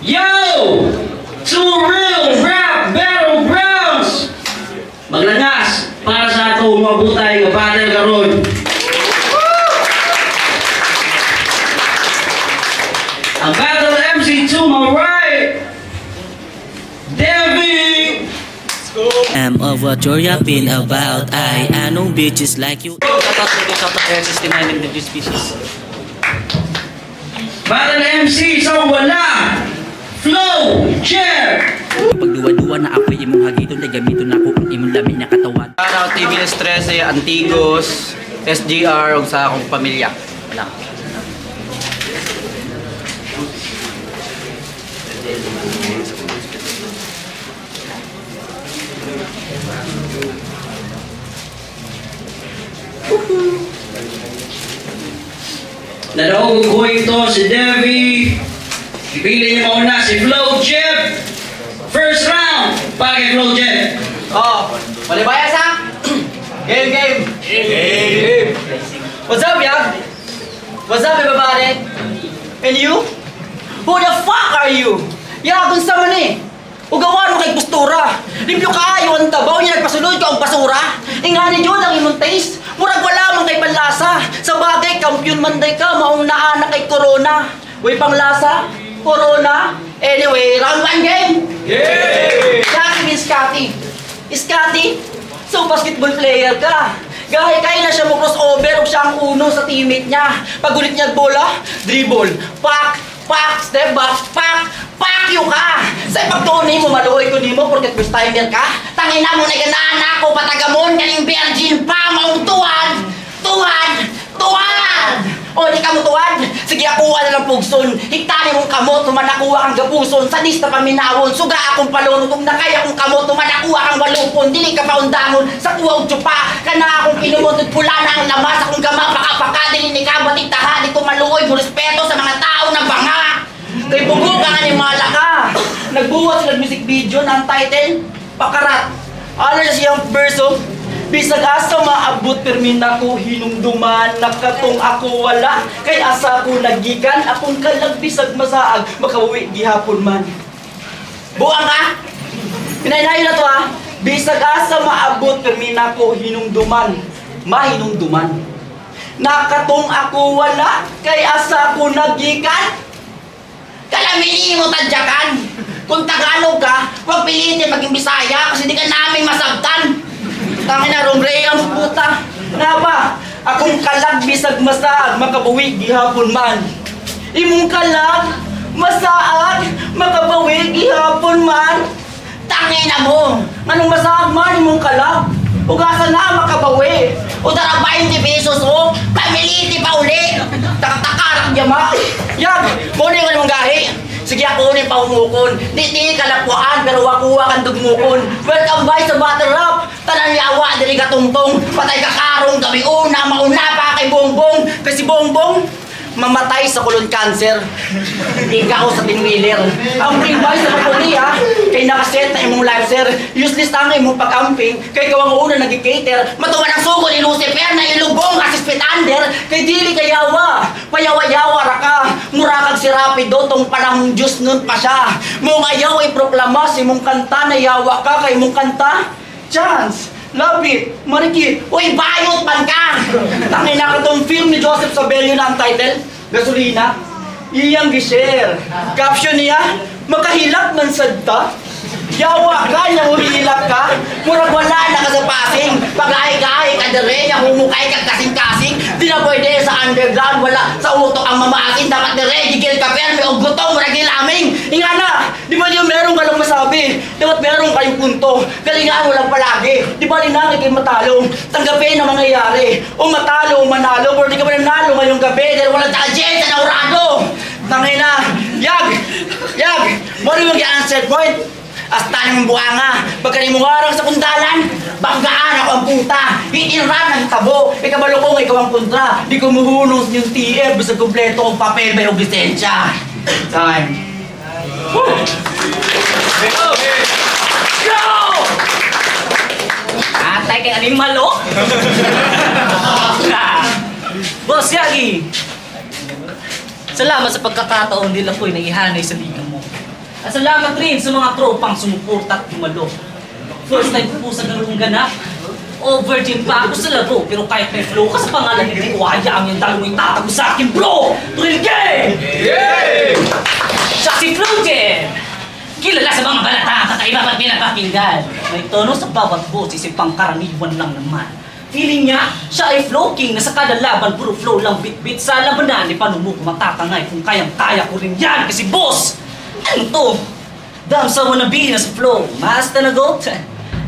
Yo! Two real rap battlegrounds! Maglangas para sa ato mabutay nga battle karon. Ang battle MC to my right, Devi! I'm of what you're yapping about. I know bitches like you. Shout out air system and the species. Battle MC sa wala! Flow! Chair! Pag duwa-duwa na ako imong hagiton ay gamiton ako ang imong lami na katawan. Shout out TV Stress, Antigos, SGR, ug sa akong pamilya. Wala. Nadaog ko ito si Devi. Pili niyo mauna si Flow Chip. First round para kay Flow Chip. Oh, malibayas ha? Game! What's up, Yag? What's up, everybody? And you? Who the fuck are you? Yagun sa man eh. Ugawan mo kay postura. Limpyo kaayo ang tabaw niya nagpasulod ka ang basura. Ingani yun ang imong taste. Murag wala man kay panlasa. Sa bagay, kampiyon manday ka, maong naanak kay corona. Uy, panglasa, corona. Anyway, round 1 game. Yeah! Scotty means Scotty. Scotty, so basketball player ka. Gahay na siya mo crossover o siya ang uno sa teammate niya. Pagulit niya bola, dribble, pak, step back, pak yung ka. Sa ipagtunay mo, maluoy ko nimo porque first timer ka. Tangin na mo na ganaan ako, patagamon, kaning virgin pa, maong tuwad. O, di ka mo tuwad. Sige, akuha na ng pugson. Hiktari mong kamot, tumanakuha kang gapuson. Sa lista paminawon, suga akong palunod. Kung nakaya kong kamot, tumanakuha kang walupon. Dili ka paundamon, sa kuwaw tsupa. Kana akong pinumutod, pula na ang lamas. Akong gama, baka dili ni ka, batik taha. Di ko maluoy, mo respeto sa mga tao na banga. Kay bugo ka nga ni mala ka. Nagbuhat sila music video ng title, Pakarat. Ano na siyang verso? Bisag asa maabot permina ko hinumduman nakatong ako wala kay asa ko nagikan akong kalag bisag masaag makawi gihapon man. Buang ka? Pinaynayo na to ha. Bisag asa maabot permina ko hinumduman mahinumduman. Nakatong ako wala kay asa ko nagikan. Kalamini mo tadyakan. Kung Tagalog ka, huwag pilitin maging Bisaya kasi di ka namin masabtan. Tangin na Romrey ang puta. Nga ba? Akong kalag bisag masaag makabawi gihapon man. Imong kalag masaag makabawi gihapon man. Tangin na mo. Anong masaag man imong kalag? Ugasan na makabawi. O tara 20 pesos o. Pamiliti pa uli. Takakarak yama. Yag, kunin ko namang gahi. Sige ako ni paumukon. Di kalapuan pero wakuha kang dugmukon. Welcome by sa Battle Rap. Tanan yawa diri ka tungtong. Patay ka karong gabi una mauna pa kay Bongbong. Kasi Bongbong mamatay sa colon cancer. Ikaw sa tinwheeler. Ang primbay sa pagpuli ha. Kay nakaset na imong live sir. Useless tanga imong pag-camping. Kay kawang una nag-cater. Matuwa ng sugo ni Lucifer na ilugong asis pitander. Kay dili kayawa. Payawa-yawa ra ka. Murakag si Rapido tong panahong Diyos nun pa siya. Mong ayaw ay proklamas imong kanta na yawa ka kay imong kanta. Chance. Lapit, marikit, uy, bayot man ka! Tangin na ka tong film ni Joseph Sabelio na ang title, Gasolina. Iyang gishare. Caption niya, makahilak man sadta. Yawa ka, niya humihilak ka. Murag wala na ka sa passing. Pag-aay-gaay ka dire, niya humukay ka kasing-kasing. Di na pwede sa underground, wala sa utok ang mamaasin. Dapat dire, gigil ka pero may ugutong, murag ilaming. Hinga na, di ba niyo meron ka lang masabi? Dapat meron kayong punto. Galingaan mo lang palagi. Di ba linangin kayo matalo? Tanggapin ang mangyayari. O matalo o manalo, pero di ka ba nanalo ngayong gabi dahil walang agenda na urado. Tangina, Yag, mo rin mag-answer point. Hasta ng buanga, pagkanimungarang sa kundalan, banggaan ako ang puta, hiinran ang tabo, ikabalo ko ikaw ang kontra, di ko muhunos yung TF, basta kompleto ang papel, may og lisensya. Time. Go! Atay kay animal, oh! Boss Yagi! Salamat sa pagkakataon nila ko'y naihanay sa liga mo. At salamat rin sa mga tropang sumuporta at dumalo. First time ko po sa ganung ganap. O virgin pa ako sa laro, pero kahit may flow ka sa pangalan, hindi ko hayaang yung dalo mo itatago sa akin, bro! Thrill game! Siya si Flow Jam! Kilala sa mga balata, kakaiba at pinapakinggan. May tono sa bawat boses, pangkaraniwan lang naman. Feeling niya, siya ay flow king na sa kada laban, puro flow lang bit-bit sa labanan. Paano mo ko matatangay kung kayang-kaya ko rin yan? Kasi boss, ano to? Dam sa wannabe na sa flow, master na goat.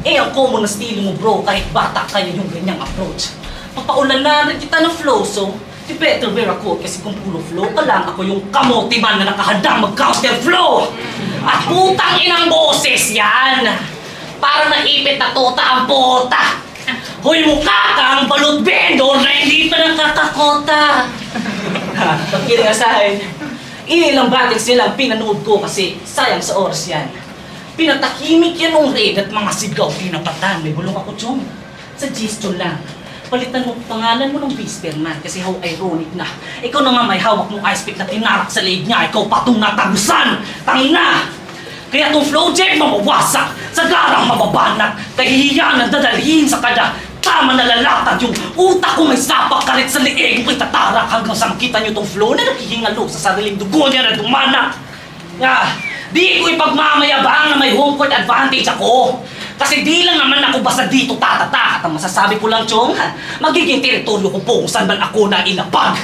Eh, ang common na stilo mo bro, kahit bata kaya yung ganyang approach. Papaulan na rin kita ng flow, so you better wear a coat kasi kung puro flow ka lang, ako yung kamote man na nakahandang mag-counter flow. At putang inang boses yan! Para naipit na tota ang pota. Hoy mukha kang balot vendor na hindi pa nakakakota. Pagkiling asahin, ilang batik silang pinanood ko kasi sayang sa oras yan. Pinatakimik yan ng raid at mga sigaw pinapatan. May bulong ako, chong. Suggestion lang. Palitan mo pangalan mo ng Whisper Man kasi how ironic na. Ikaw na nga may hawak mong ice pick na tinarak sa leeg niya. Ikaw patong natagusan. Tangina! Kaya itong flow jam mawawasak sa garang mababanat. Kahihiyan ang dadalhin sa kada tama na lalatad yung utak ko may sapak karit sa leeg mo itatarak hanggang sa makita nyo itong flow na naghihingalo sa sariling dugo niya na dumana. Di ko ipagmamayabang na may home court advantage ako. Kasi di lang naman ako basta dito tatatak. At ang masasabi ko lang, chong, magiging teritoryo ko po kung saan man ako na inapag.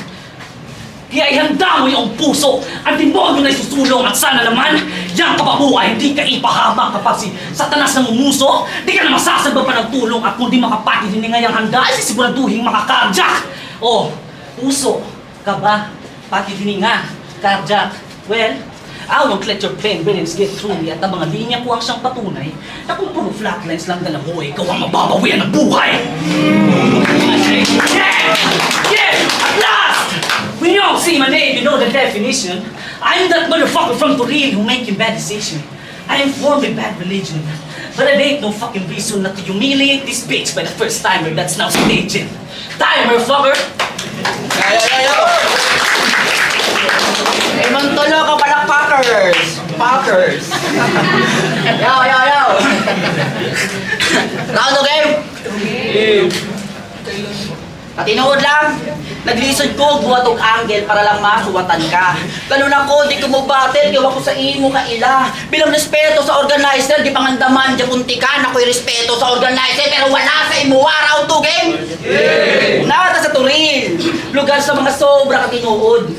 Kaya ihanda mo yung puso at demonyo na isusulong at sana naman, yung kababuhay hindi ka ipahamak kapag si Satanas na mumuso. Di ka na masasabag pa ng tulong at kung di makapati din ngayang handa, ay siguraduhin makakardiak. Oh, puso, kaba, pati hininga, cardiac. Well, I won't let your plain brains get through me at ang mga linya ko ang siyang patunay na kung puro flatlines lang dala mo, ikaw ang mababawian ng buhay! Yeah! Yeah! At last! When you all see my name, you know the definition. I'm that motherfucker from Turin who making bad decision. I am formed in bad religion. But it ain't no fucking reason not to humiliate this bitch by the first timer that's now staging. Timer, fucker! Mantulo ka pala, Packers! Packers! Yo! Round of game! Katinood lang, naglisod ko, buhat og angle para lang masuwatan ka. Ganun ako, di ko mo battle, gawa ko sa imo ka ila. Bilang respeto sa organizer, di pangandaman, di puntikan, ako'y respeto sa organizer, pero wala sa imo, round to game! Nata sa Turin, lugar sa mga sobra katinood.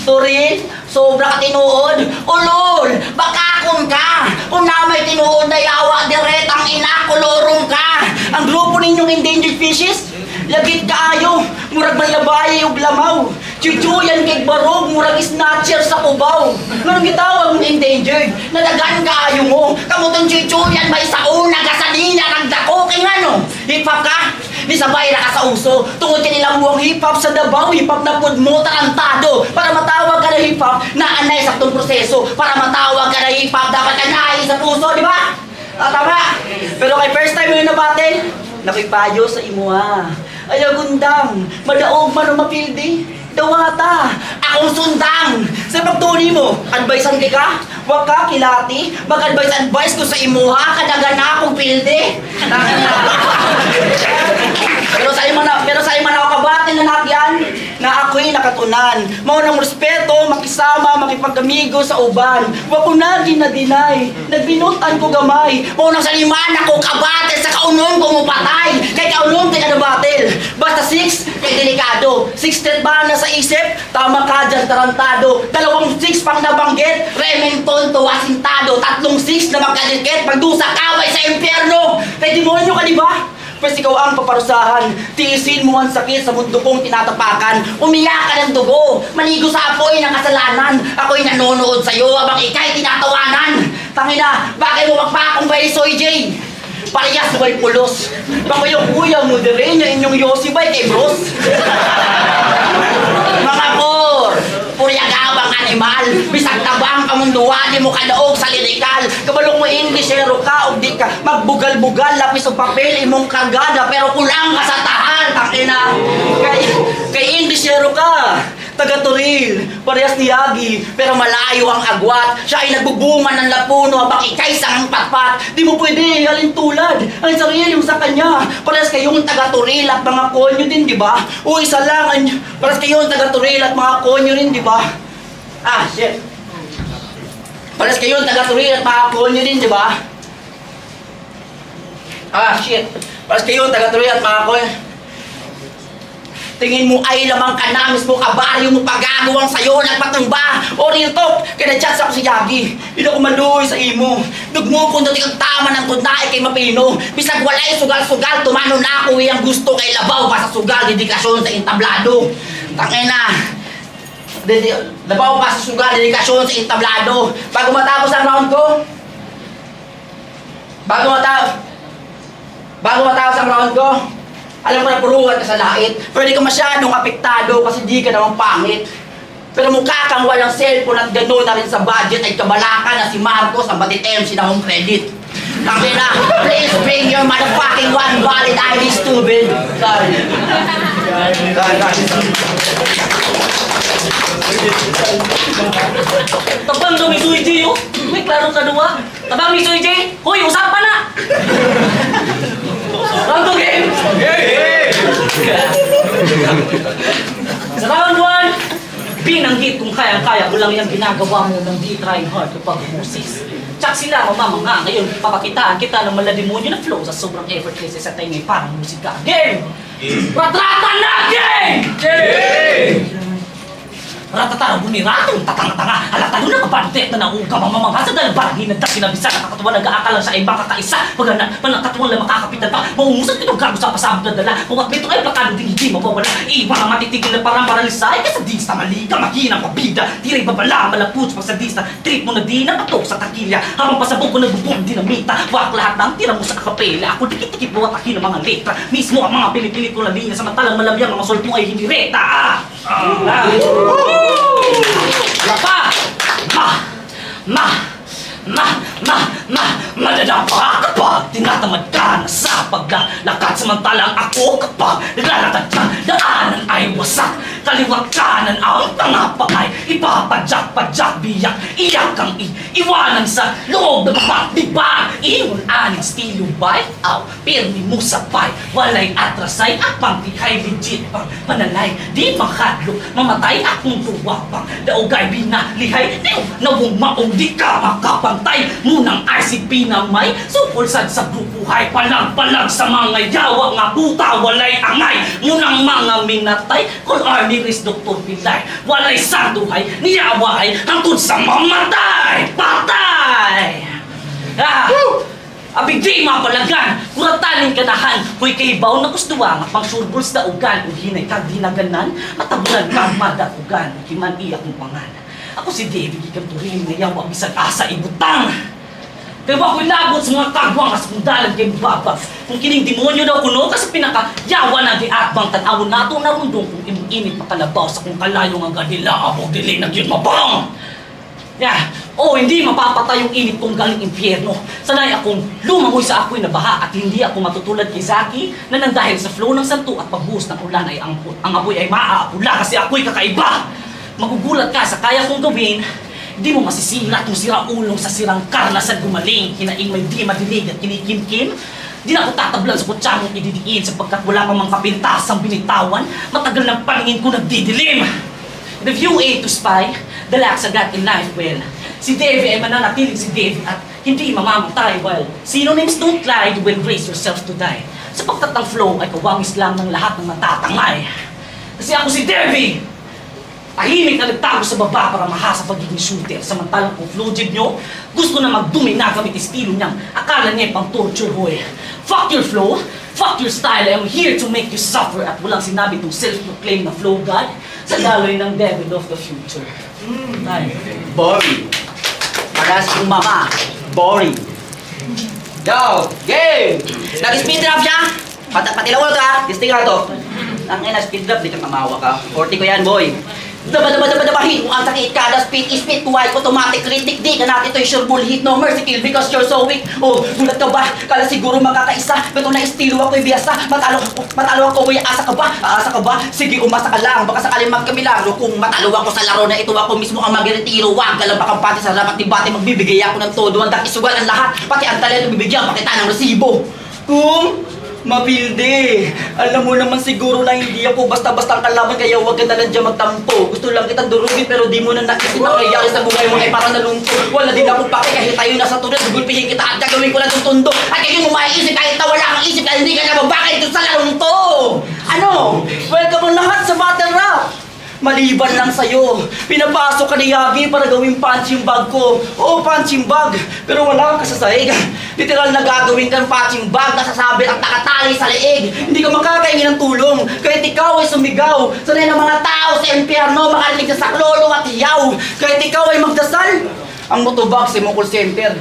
Turin, sobra ka tinuod. Ulol, bakakon ka. Kung na may tinuod na yawa, diretang ina, kolorong ka. Ang grupo ninyong endangered fishes, lagit kaayo, murag may labay yung lamaw. Chuchuyan kay barog, murag snatcher sa kubaw. Nganong gitawag mong endangered, nadagan kaayo mo. Kamutong chuchuyan may sauna, gasalina, nagdako, kay ngano. Hip-hop ka? Di sabay na ka sa uso. Tungod ka nilang buwang hip-hop sa Davao, hip-hop na pod mo, tarantado. Para matawag ka na hip-hop, naanay sa itong proseso. Para matawag ka na hip-hop, dapat ka naay sa puso, di ba? Tama. Pero kay first time mo yung nabatin, nakipayo sa imo ha. Ayaw gundang, madaog man o mapildi. Dawata, akong sundang. Sa pagtuni mo, advice-an ka? Wag ka kilati, mag-advice ko sa imo ha, kadagan na akong pildi. Pero sa imo na ako kabatin na nakyan, na ako'y nakatunan. Maunang respeto, makisama, makipagamigo sa uban. Wag ko na dinay, nagbinutan ko gamay. Maunang saliman ako kabatin, sa kaunon ko mo patay. Kay kaunon kay kada batil. Basta 6, kay delikado. 6 step ba na sa isip? Tama ka dyan, tarantado. 2 6 pang nabanggit, Remington to Wasintado. 3 6 na magkadikit, pagdusa kaway sa impyerno. Kay demonyo ka diba? Pwes ikaw ang paparusahan. Tiisin mo ang sakit sa mundo kong tinatapakan. Umiyak ka ng dugo, maligo sa apoy ng kasalanan. Ako'y nanonood sa'yo habang ika'y tinatawanan. Tangina, bakit mo magpakong ba Soy J? Parehas mo ba'y pulos? Baka yung kuya mo dire niya inyong Yossi ba'y kay Bros? Mga por, puryagabang animal. Bisag tabang kamunduan, di mo kadaog sa lirikal. Kabalong mo Englishero ka, o di ka magbugal-bugal, lapis o papel, imong kargada, pero kulang ka sa tahan, takina. Kay Englishero ka. taga Toril, parehas ni Yagi, pero malayo ang agwat. Siya ay nagbubunga ng lapuno habang ika'y isang patpat. Di mo pwede halin tulad ang sarili mo sa kanya. Parehas kayong taga Toril at mga konyo din, di ba? O isa lang, parehas kayong taga Toril at mga konyo rin, di ba? Ah, shit. Parehas kayong taga Toril at mga konyo din, di ba? Ah, shit. Parehas kayong taga Toril at mga konyo. Tingin mo ay lamang ka na mismo kabaryo mo pagagawa sa'yo nagpatumba o real talk kaya na-chat ako si Yagi. Hindi ako maluoy sa imo. Dugmo kung dati kang tama ng tunay kay Mapino. Bisag walay sugal-sugal tumano na ako iyang gusto kay labaw pa sa sugal dedikasyon sa entablado. Tangina. Labaw pa sa sugal dedikasyon sa entablado. Bago matapos ang round ko. Bago matapos ang round ko. Alam mo na puluhan ka sa lait. Pwede ka masyadong apektado kasi di ka naman pangit. Pero mukha kang walang cellphone at gano'n na rin sa budget ay kabalaka na si Marcos ang batid MC na home credit. Sabi na, please bring your motherfucking one valid ID, stupid. Sorry. Tabang daw, Miss UJ, oh. May klaro ka duwa. Tabang, Miss UJ. Hoy, usapan na. Round 2 game. Sa round 1, binanggit kung kaya-kaya ko lang yung ginagawa mo ng di trying hard kapag husis. Tsak sila, mamamanga. Ngayon, papakitaan kita ng malademonyo na flow sa sobrang effortless sa tayo ngayon parang musika. Game! Ratrata na! Game! Ratatara bumiratong tatanga-tanga halata doon na kapantet na naugam ang mamangha sa dalbarangin na sinabisa nakakatuwa nag-aakalan sa ibang kakaisa pagana panakatuwang lang makakapitan pa maungusat ito gago sa pasabot na dala kung at nito ay plakado din hindi mapawala iba ang matitigil na parang paralisay kaya sa dista maliga mahinang pabida tiray babala malaput pag sa dista trip mo na di napatok sa takilya habang pasabog ko nagbubong dinamita wak lahat ng tira mo sa kapela ako dikit-dikit mo at ng mga letra mismo ang mga pinipilit ko na linya samantalang malamyang mga solp mo ay hindi reta Lapa! Madadapa kapag tinatamad ka na sa paglalakad samantalang ako kapag naglalakad ka daanan ay wasak kaliwat kanan ang tangapa ay ipapadyak-padyak biyak iyak kang iwanan sa loob ng mapagdiba ingon aning estilo bite out pirmi mo sabay walay atrasay at pangtikay legit pang panalay di makadlo mamatay akong tuwapang daugay binalihay di nawong maong di ka makapantay munang RCP na may supulsad sa grupuhay palag-palag sa mga yawa nga puta walay angay munang mga minatay kung Armiris Dr. Pilay walay sanduhay niyawa ay hangtod sa mamatay patay abig di mapalagan kuratanin kanahan kuy kaibaw na gustuwa nga pang surbuls da ugan ug hinay kag dinaganan matabulan kag madatugan kiman iya kong pangan ako si David Gigang Turin na yawa bisag asa ibutang kaya ba ako'y labot sa mga kagwang as kung dalag kay babag kung kining demonyo daw kuno kasi pinaka-yawa na di atbang tanawon nato narundong kung iminit makalabaw sa kung kalayo nga gadila abog dili na yun mabang hindi mapapatay yung init kong galing impyerno sanay akong lumangoy sa ako'y nabaha at hindi ako matutulad kay Zaki na nang dahil sa flow ng santo at pagbuhos ng ulan ay ang apoy ay maaapula kasi ako'y kakaiba magugulat ka sa kaya kong gawin di mo masisilat yung siraulong sa sirang karnasan gumaling hinaing may di madilig at kinikimkim di na ako tatablan sa kutsamong ididiin sapagkat wala pa mang kapintasang binitawan matagal ng paningin ko nagdidilim the view aid to spy the lacks agat in life well si Davey ay mananatiling si Davey at hindi mamamatay well synonyms don't lie you will brace yourself to die sapagkat ang flow ay kawangis lang ng lahat ng natatangay kasi ako si Davey tahimik na nagtago sa baba para mahasa pagiging shooter samantalang kung flojib nyo gusto na magdumi na gamit estilo niyang akala niya pang torture hoy fuck your flow fuck your style I'm here to make you suffer at walang sinabi itong self-proclaimed na flow god sa daloy ng devil of the future Boring. Paras kong mama. Boring. Yo, game! Nag-speed drop siya? Patilaw ko na to ha. Testing na to. Ang ina, speed drop, di ka mamawa ka. 40 ko yan, boy. Dabahin mo ang sakit kada spit ispit kuhay automatic critic di ka natin ito'y sure bull hit no mercy kill because you're so weak. Oh, gulat ka ba? Kala siguro makakaisa. Beto na estilo ako'y biyasa. Matalo ako kuya, asa ka ba? Aasa ka ba? Sige, umasa ka lang. Baka sakaling magkamilagro. Kung matalo ako sa laro na ito, ako mismo ang magretiro. Wag ka lang pati sa rapat ni bati. Magbibigay ako ng todo. Ang isugal ang lahat. Pati ang talento bibigyan pakita ng resibo. Kung mapilde. Alam mo naman siguro na hindi ako basta-basta ang kalaban kaya huwag ka na lang dyan magtampo. Gusto lang kitang durugin pero di mo na naisip na kayari sa buhay mo ay parang nalungkot. Wala din ako pake kahit tayo nasa tunod. Gulpihin kita at gagawin ko lang itong tundo. At kayo mo maiisip kahit na wala kang isip kahit hindi ka na babakay ito sa larong to. Ano? Welcome ang lahat sa Battle Rap. Maliban lang sa'yo, pinapasok ka ni Yagi para gawing punching bag ko. Oo, punching bag, pero wala kang kasasahig. Literal na gagawin kang punching bag na sasabi at nakatali sa leeg. Hindi ka makakaingin ng tulong, kahit ikaw ay sumigaw. Sanay ng mga tao sa impyerno, makarinig na saklolo at hiyaw. Kahit ikaw ay magdasal, ang motobag sa imong call center.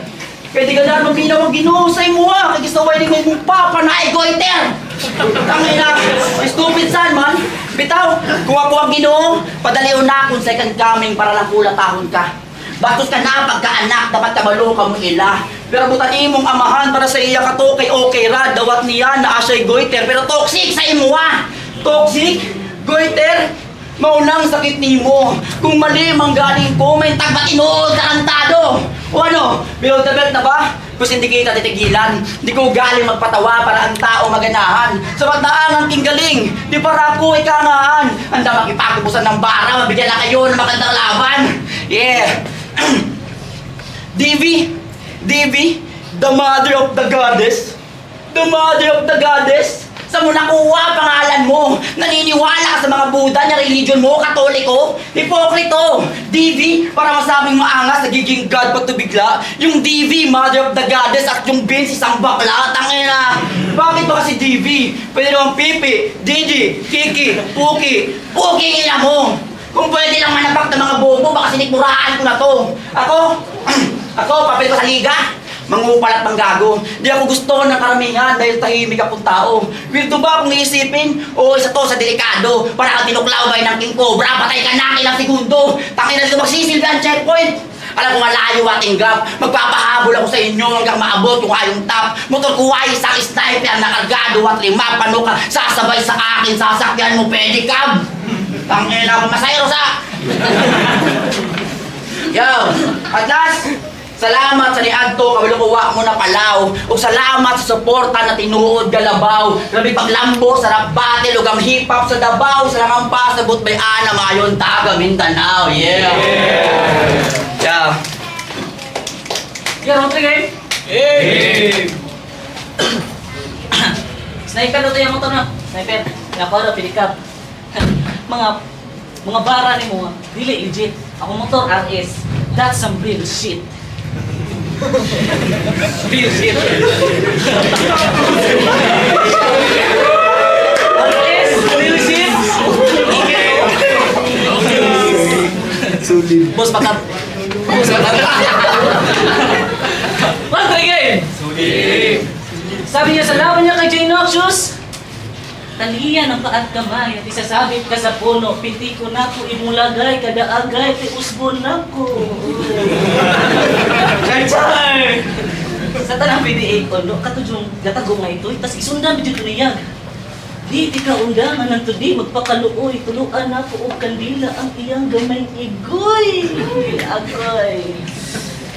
Pwede ka na magbinaw ang ginusay mo ha, kagisaway ni mong papa na ay goiter. Tangay na, stupid son man. Bitaw, kung ako ang ginoo, padaliw na akong second coming para lang kulatahon ka. Bastos ka na pagkaanak, dapat kabalo ka mo ila. Pero butan imong amahan para sa iya ka to kay okay ra, dawat niya na asya'y goiter. Pero toxic sa imo ha. Toxic? Goiter? Maunang sakit nimo. Kung mali manggaling ko, may tagbat inood tarantado. O ano, build the belt na ba? Kung hindi kita titigilan, di ko galing magpatawa para ang tao maganahan. Sa pagdaang ang galing, di para ako ay kangahan. Handa makipagubusan ng bara, mabigyan na kayo ng magandang laban. Yeah. Divi, the mother of the goddess. The mother of the goddess. Sa mo nakuha pangalan mo? Naniniwala ka sa mga Buddha na religion mo, Katoliko? Hipokrito! Divi, para masabing maangas, nagiging God pag bigla. Yung Divi, mother of the goddess, at yung Vince, isang bakla. Tangina! Bakit ba kasi Divi? Pwede naman Pipi, Didi, Kiki, Puki. Puki ina mo! Kung pwede lang manapak ng mga bobo, baka sinikmuraan ko na to. Ako, papel ko sa liga. Mangupal at manggago. Di ako gusto ng karamihan dahil tahimik akong tao. Wildo ba kung iisipin? O isa to sa delikado. Para kang tinuklaway ng King Cobra, patay ka na ilang segundo. Tangin na dito magsisilbi ang checkpoint. Alam ko malayo ating gap. Magpapahabol ako sa inyo hanggang maabot yung ayong top. Motor ko ay isang sniper na kargado at lima. Paano ka sasabay sa akin? Sasakyan mo pedicab. Tangin na ako masayro sa... Yo, at last, salamat sa niadto kabilukuwa mo na palaw. Ug salamat sa suporta na tinuod galabaw. Grabe paglambo sa rap battle ug ang hip hop sa Davao. Salamat pa sa butbay ana mayon taga Mindanao. Yeah. Yeah. Yeah, round 3 game. Hey! Sniper na tayo mo to na. Sniper. Kaya para pilikap. mga bara ni mo, dili legit. Ako motor RS. That's some real shit. Real shit. RS, real shit. Okay. Sulit. Boss Bakap. Round 3 game. Sabi niya sa laban niya kay Jay Noxious, talihan ang paat kamay at isasabit ka sa puno, pinti ko na ko imulagay, kada agay, ti usbon na ko. Char! Sa tanang PDA ko, no, katudyung gatago nga ito, tas isundan mo dito niyag. Di ka undangan ng tudi, magpakaluoy, tuluan na ko og kandila ang iyang gamay igoy. Agoy.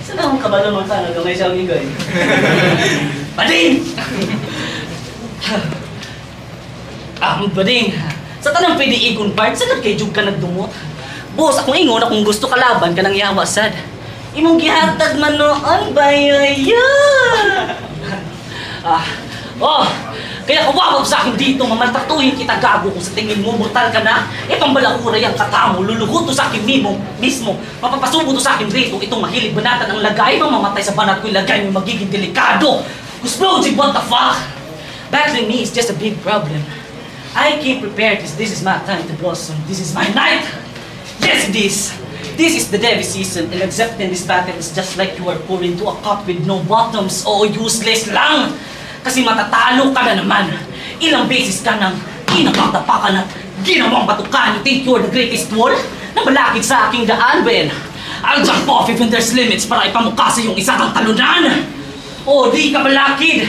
Saan akong kabalo ng sana gamay siyang igoy? Bading! Bading! Sa tanang PDE kung part, saan kay Jug ka nagdumot? Boss, akong ingon akong gusto kalaban ka ng yawa sad. Imong gihatag man noon, bayaya! Kaya kawawag sa akin dito, mamaltatuhin kita gago kung sa tingin mo, brutal ka na. Pambalakura yung katamo, luluhot to sa akin mismo. Mapapasubo to sa akin rito, itong mahilig banatan ang lagay, mamamatay sa banat ko yung lagay mo magiging delikado. Explosive, what the fuck? Battling me is just a big problem. I came prepared because this is my time to blossom. This is my night. Yes, it is. This is the Devi season, and accepting this battle is just like you are pouring into a cup with no bottoms. O useless lang. Kasi matatalo ka na naman. Ilang beses ka nang kinapatapakan at ginawang batukan. You think you're the greatest wall? na malakit sa aking daan, Ben. I'll jump off if there's limits para ipamukha sa iyong isa kang talunan. O di ka malakid.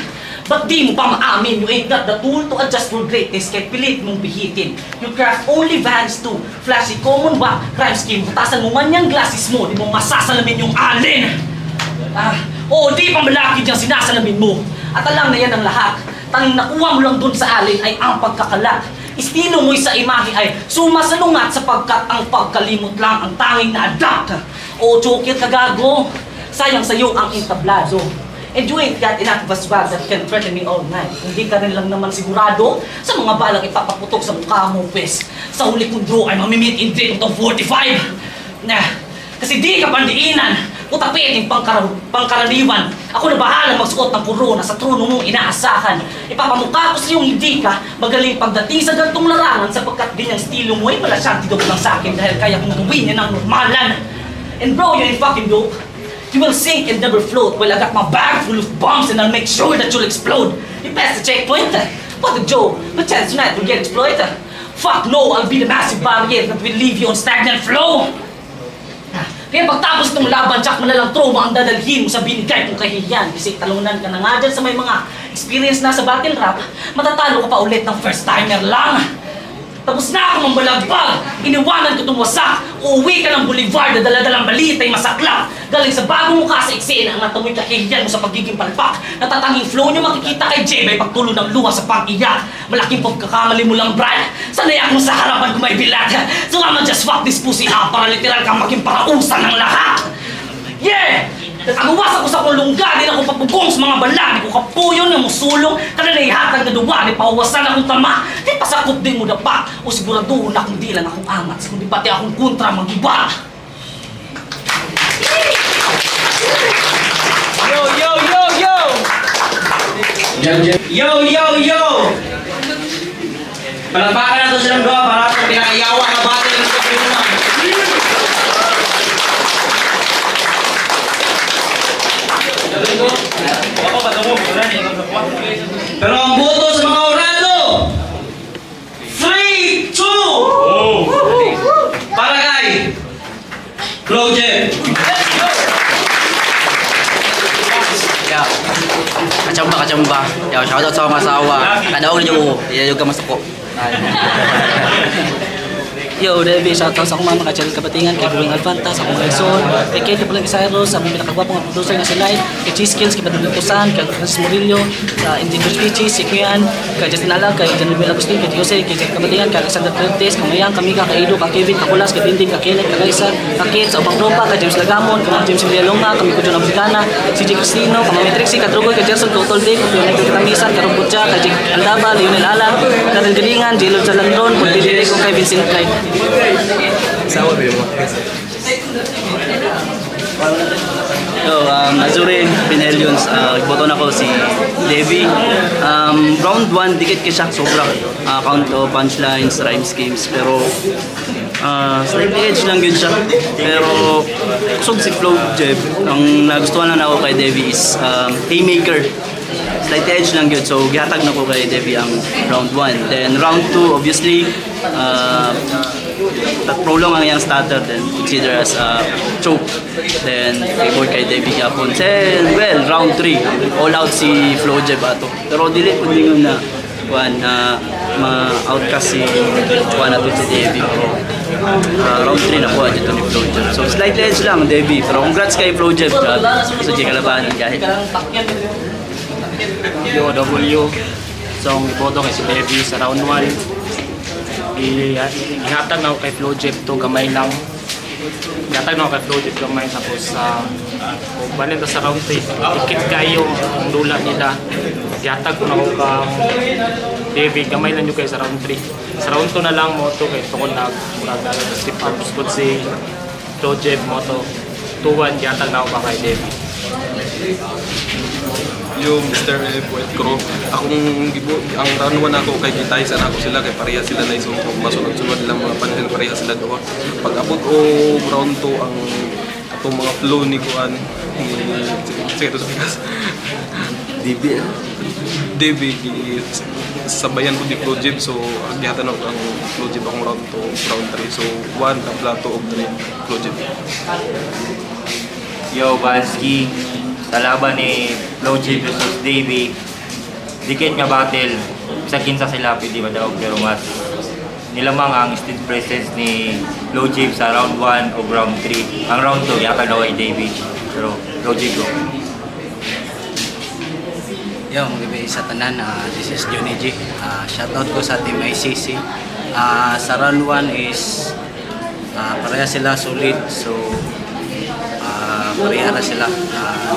Ba't di mo pa maamin you ain't got the tool to adjust for greatness kahit pilit mong bihitin? You craft only vans to flashy common ba crime scheme. Butasan mo man yung glasses mo, di mo masasalamin yung alin. O di pa malakid yung sinasalamin mo. At alam na yan ang lahat. Tanging nakuha mo lang dun sa alin ay ang pagkakalat. Estilo mo'y sa imahe ay sumasalungat sapagkat ang pagkalimot lang ang tanging na-adapt. O chokit ka gago. Sayang sa'yo ang entablado. And you ain't got enough of a swag that can threaten me all night. Hindi ka rin lang naman sigurado sa mga balang ipapaputok sa mukha mo, pes. Sa huli kong draw ay mamimit in date itong 45. Kasi di ka pandiinan. Utapitin pangkaraniwan. Ako na bahala magsuot ng korona sa trono mong inaasahan. Ipapamukha ko sa iyong hindi ka magaling pagdating sa gantong larangan sapagkat ganyang estilo mo ay malasyang tidog lang sa akin dahil kaya kong gawin yan ng normalan. And bro, you ain't fucking dope. You will sink and never float while I got my bag full of bombs and I'll make sure that you'll explode. You passed the checkpoint. What a joke. But chance tonight will get exploited. Fuck no, I'll be the massive barrier that will leave you on stagnant flow. Kaya pagtapos itong laban, tsak mo na lang trauma ang dadalhin mo sa binigay kong kahihiyan. Kasi talunan ka na nga dyan sa may mga experience na sa battle rap, matatalo ka pa ulit ng first timer lang. Tapos na ako mambalagbag, iniwanan ko tumuwasak, uuwi ka ng boulevard na daladalang balita'y masaklap. Galing sa bagong mukha sa eksena ang natamoy kahihiyan mo sa pagiging palpak. Natatanging flow niyo makikita kay Jebay pagtulo ng luha sa pang-iyak. Malaking pagkakamali mo lang, Brad. Sanay ako sa harapan ko may bilag. So I'ma just fuck this pussy up para literal kang maging parausan ng lahat. Yeah! Nagagawas ako sa kulungga, di na ako papugong sa mga balang. Di ko kapuyo na musulong, kada na ihatag na duwa, di pawawasan akong tama. Di pasakot din mo dapa, o siguraduhin na kung di lang akong angat, kundi pati akong kontra mag-iba. Yo, yo, yo, yo! Yo, yo, yo! Palakpakan na ito silang gawa para itong pinakayawa na battle ng kapilinan. Pero ang boto sa mga orado 3, 2 para kay Claude. Kachamba. Yo, shoutout sa mga asawa. Kadaog niyo ko. Iya yung kamas ko. Yo, Devi, shoutout sa akong mga kachal kabatingan, kay Buwing Alfanta, sa akong Quezon, kay Katie Palang-Isayro, sa mga pinakagwapong producer nga si Light, kay Cheese Kills, kay Padulong Tusan, kay Francis Murillo, sa Engineer Speeches, si Kuyan, kay Justin Alag, kay Jan Miguel Agustin, kay Jose, kay Jack Kabatingan, kay Alexander Fuentes, kay Mayang, Kamika, kay Ido, kay Kevin, kay Kulas, kay Binding, kay Kenneth, kay Kaisa, kay Kate, sa Upang Tropa, kay James Lagamon, kay James Villalonga, kay Miko John Americana, si Jake Cristino, kay Mami Trixie, kay Trugoy, kay Gerson, kay Utol Dave, kay Leonel Kitamisan, kay Rombutsa, kay Jake Aldaba, Leonel Alam, kay Karen Galingan, J-Lord Salandron, kay Didi Rico, kay Vincent Clyde. Yo, Azurin, Pinelions, iboto na ko si Devi. Round 1, dikit kay Shaq sobra. Count to punchlines, rhyme schemes, pero slightly edge lang yun siya. Pero kusog si Flow Jeb. Ang nagustuhan lang ako kay Devi is haymaker. Slight edge lang yun. So, gihatag na ko kay Devi ang round 1. Then, round 2, obviously, prolong ang iyang starter, then consider as choke. Then, keyboard kay Devi Gapon. Then, well, round 3, all out si Flow Jeb ato. Pero, dili ko din na ma-outcast si Juan ato si Devi. Round 3 na po dito ni Flow Jeb. So, slight edge lang, Devi. Pero, congrats kay Flow Jeb. So, di kalabanan kahit. Yo, W. So, ang iboto kay si Devi sa round 1. Ihatag na ako kay Flow Jeb to gamay lang. Ihatag na ako kay Flow Jeb gamay. Tapos, banin sa round 3. Tikit kayo ang lula nila. Ihatag ko na ako kang Devi. Gamay lang nyo kayo sa round 3. Sa round 2 na lang mo to kay tukon na step up spot si Flow Jeb mo to. 2-1, ihatag na ako kay Devi. Yo, Mr. Poet Crow. Ang round 1 ako kay Kitaysan ako sila kay pareha sila na isumpong masunod-sunod lang mga panel pareha sila doon. Pag abot o round 2 ang atong mga flow ni Kuan ni sige to sa bigas. Devi. Devi sabayan ko di Flow Jib, so gihatan ako ang Flow Jib akong round 2, round 3. So 1, tabla 2 og 3 Flow Jib. Yo, Bansky, sa laban ni Flow Jib versus Davey, dikit nga battle, sa kinsa sila pwede madaog pero mas nilamang ang stage presence ni Flow Jib sa round 1 o round 3. Ang round 2, yata daw ay Davey, pero Flow Jib go. Yo, mga sa tanan, this is Johnny G. Shoutout ko sa Team ICC. Sa round 1 is pareha sila solid, so pareha na sila,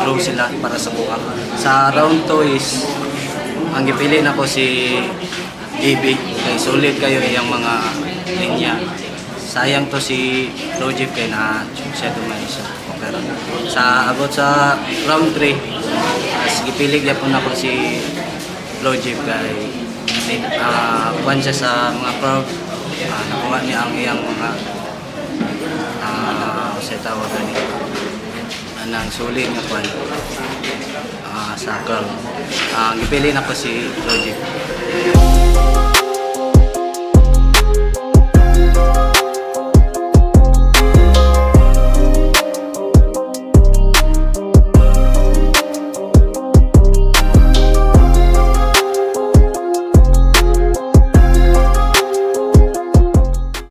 low sila para sa buka. Sa round 2 is ang gipili na ko si AB, kay solid kayo iyang mga linya. Sayang to si Flow Jib kay na siya dumay siya. Pero sa abot sa round 3, gipilig yapon ako si Flow Jib kay kuwan siya sa mga crowd, nakuha niya ang iyang mga sa tawag ni anang sulit nga kuwan sa crowd. Gipili na ko si Flow Jib.